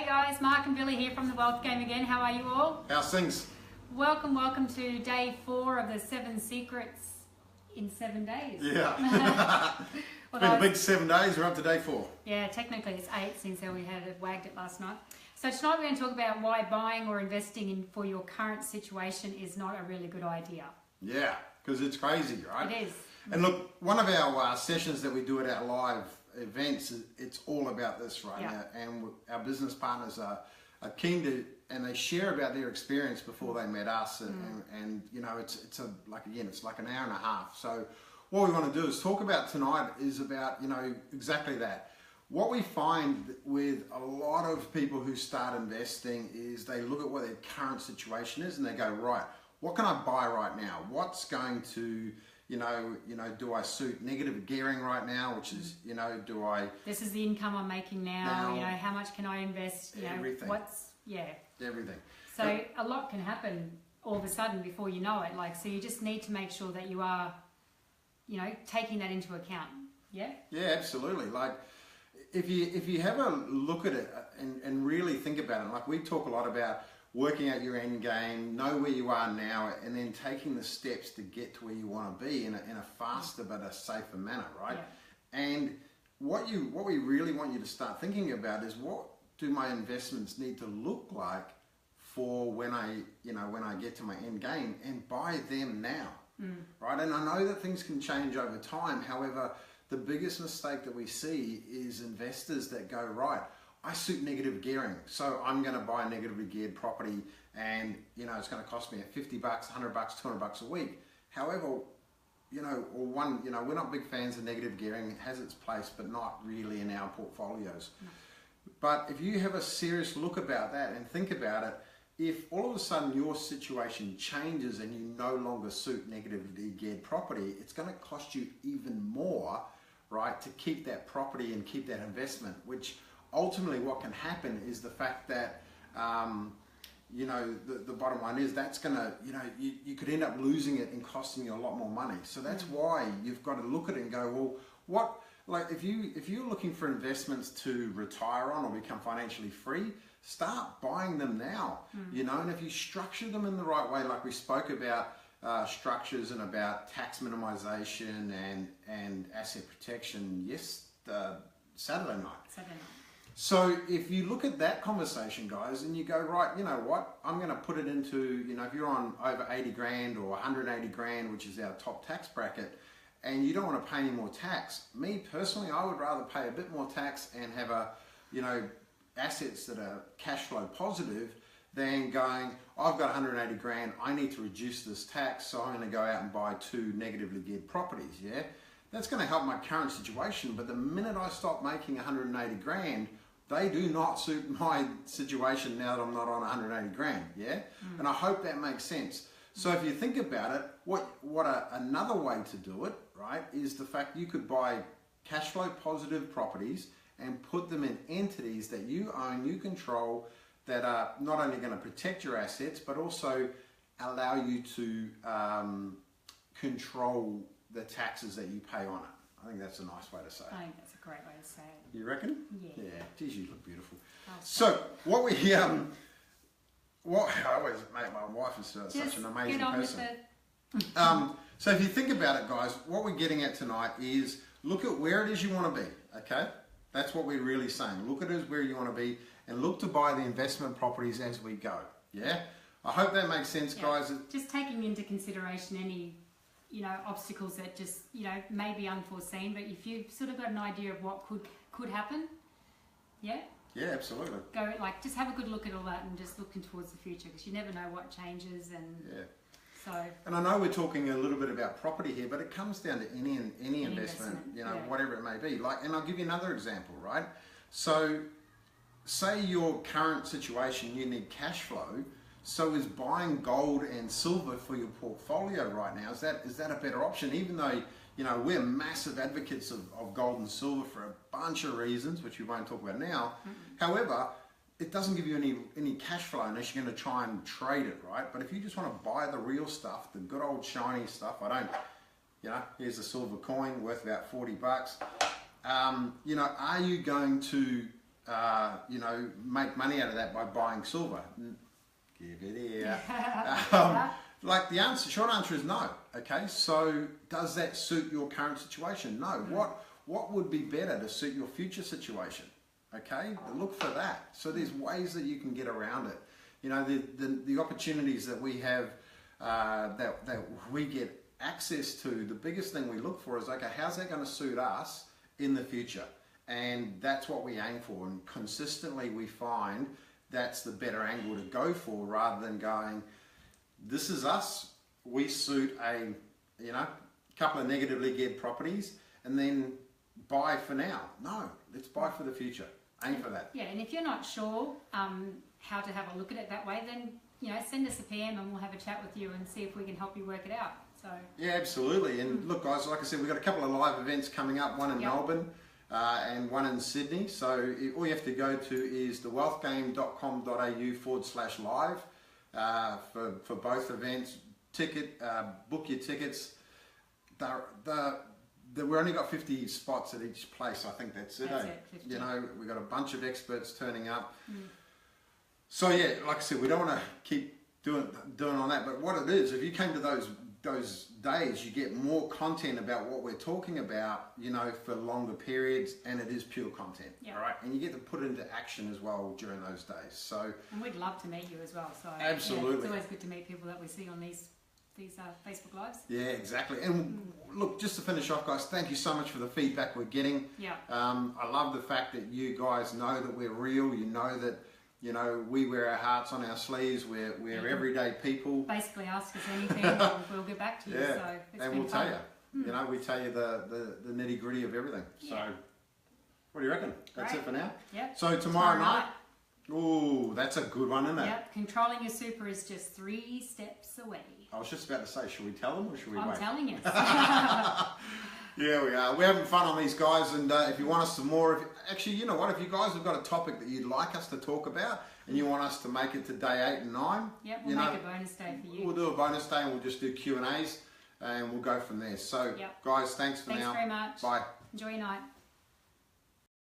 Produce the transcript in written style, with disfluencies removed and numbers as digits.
guys, Mark and Billy here from the Wealth Game again. How are you all? How's things? Welcome to day 4 of the 7 secrets in 7 days. Yeah. It's been a big 7 days. We're up to day 4. Yeah, technically it's 8 since we had it wagged it last night. So tonight we're going to talk about why buying or investing in for your current situation is not a really good idea. Yeah, because it's crazy, right? It is. And look, one of our sessions that we do at our live events, it's all about this, right? Yeah. And our business partners are keen to, and they share about their experience before they met us, and you know, it's like an hour and a half. So what we want to do is talk about tonight is about, you know, exactly that. What we find with a lot of people who start investing is they look at what their current situation is and they go, right, what can I buy right now? What's going to, you know, do I suit negative gearing right now, which is, you know, do I... This is the income I'm making now, you know, how much can I invest, you know, everything. Everything. So a lot can happen all of a sudden before you know it, like, so you just need to make sure that you are, you know, taking that into account, yeah? Yeah, absolutely. Like, if you have a look at it and really think about it, like we talk a lot about working out your end game, know where you are now, and then taking the steps to get to where you want to be in a faster but a safer manner, right? Yeah. And what we really want you to start thinking about is, what do my investments need to look like for when I get to my end game, and buy them now, right? And I know that things can change over time. However, the biggest mistake that we see is investors that go, right, I suit negative gearing, so I'm going to buy a negatively geared property, and you know, it's going to cost me $50, $100, $200 a week. However, you know, we're not big fans of negative gearing. It has its place, but not really in our portfolios. No. But if you have a serious look about that and think about it, if all of a sudden your situation changes and you no longer suit negatively geared property, it's going to cost you even more, right, to keep that property and keep that investment, which ultimately what can happen is the fact that, you know, the bottom line is that's going to, you know, you could end up losing it and costing you a lot more money. So that's why you've got to look at it and go, well, what, like if you're looking for investments to retire on or become financially free, start buying them now, you know, and if you structure them in the right way, like we spoke about structures and about tax minimization and asset protection, Saturday night. So if you look at that conversation, guys, and you go, right, you know what, I'm going to put it into, you know, if you're on over 80 grand or 180 grand, which is our top tax bracket, and you don't want to pay any more tax, me personally, I would rather pay a bit more tax and have you know, assets that are cash flow positive than going, I've got 180 grand, I need to reduce this tax, so I'm going to go out and buy 2 negatively geared properties, yeah? That's going to help my current situation, but the minute I stop making 180 grand, they do not suit my situation now that I'm not on 180 grand, yeah? And I hope that makes sense. So if you think about it, another way to do it, right, is the fact you could buy cash flow positive properties and put them in entities that you own, you control, that are not only going to protect your assets, but also allow you to control the taxes that you pay on it. I think that's a nice way to say it. I think that's a great way to say it. You reckon? Yeah. Yeah. Geez, you look beautiful. So what we I always make my wife is such an amazing person. So if you think about it, guys, what we're getting at tonight is look at where it is you want to be. Okay, that's what we're really saying. Look at it as where you want to be, and look to buy the investment properties as we go. Yeah. I hope that makes sense, guys. Just taking into consideration any, you know, obstacles that just, you know, may be unforeseen, but if you've sort of got an idea of what could happen, yeah, absolutely. Go, like, just have a good look at all that and just looking towards the future, because you never know what changes. And so, and I know we're talking a little bit about property here, but it comes down to any investment, you know, whatever it may be. Like, and I'll give you another example, right? So say your current situation, you need cash flow. So is buying gold and silver for your portfolio right now, is that a better option? Even though, you know, we're massive advocates of gold and silver for a bunch of reasons, which we won't talk about now. However, it doesn't give you any cash flow unless you're going to try and trade it, right? But if you just want to buy the real stuff, the good old shiny stuff, you know, here's a silver coin worth about $40. You know, are you going to you know, make money out of that by buying silver? Give it here. Like the answer, short answer is no. Okay, so does that suit your current situation? No. What would be better to suit your future situation? Okay, look for that. So there's ways that you can get around it. You know, the opportunities that we have, that we get access to, the biggest thing we look for is, okay, how's that going to suit us in the future? And that's what we aim for, and consistently we find that's the better angle to go for, rather than going, this is us, we suit a, you know, couple of negatively geared properties and then buy for now. No, let's buy for the future. Aim for that. Yeah, and if you're not sure how to have a look at it that way, then, you know, send us a PM and we'll have a chat with you and see if we can help you work it out. So yeah, absolutely. And look, guys, like I said, we've got a couple of live events coming up, one in Melbourne and one in Sydney. So all you have to go to is thewealthgame.com.au/live for both events. Book your tickets. We've only got 50 spots at each place. I think that's it. That's it, 50. You know, we've got a bunch of experts turning up. So yeah, like I said, we don't want to keep doing on that. But what it is, if you came to those days, you get more content about what we're talking about, you know, for longer periods, and it is pure content. All right, and you get to put it into action as well during those days. So, and we'd love to meet you as well. So absolutely, yeah, it's always good to meet people that we see on these Facebook Lives. Yeah, exactly. And look, just to finish off, guys, thank you so much for the feedback we're getting. Yeah. I love the fact that you guys know that we're real. You know that, you know, we wear our hearts on our sleeves. We're everyday people. Basically, ask us anything, and we'll get back to you. Yeah. So it's and been we'll fun. tell you. You know, we tell you the nitty gritty of everything. Yeah. So, what do you reckon? That's Great. it for now. Yep. So tomorrow night. Ooh, that's a good one, isn't it? Yep. Controlling your super is just 3 steps away. I was just about to say, should we tell them or should we I'm wait? telling you. Yeah, we are. We're having fun on these, guys, and if you want us to more, actually, you know what? If you guys have got a topic that you'd like us to talk about, and you want us to make it to day 8 and 9, Yep, we'll make a bonus day for you. We'll do a bonus day, and we'll just do Q&As, and we'll go from there. So, guys, thanks for now. Thanks very much. Bye. Enjoy your night.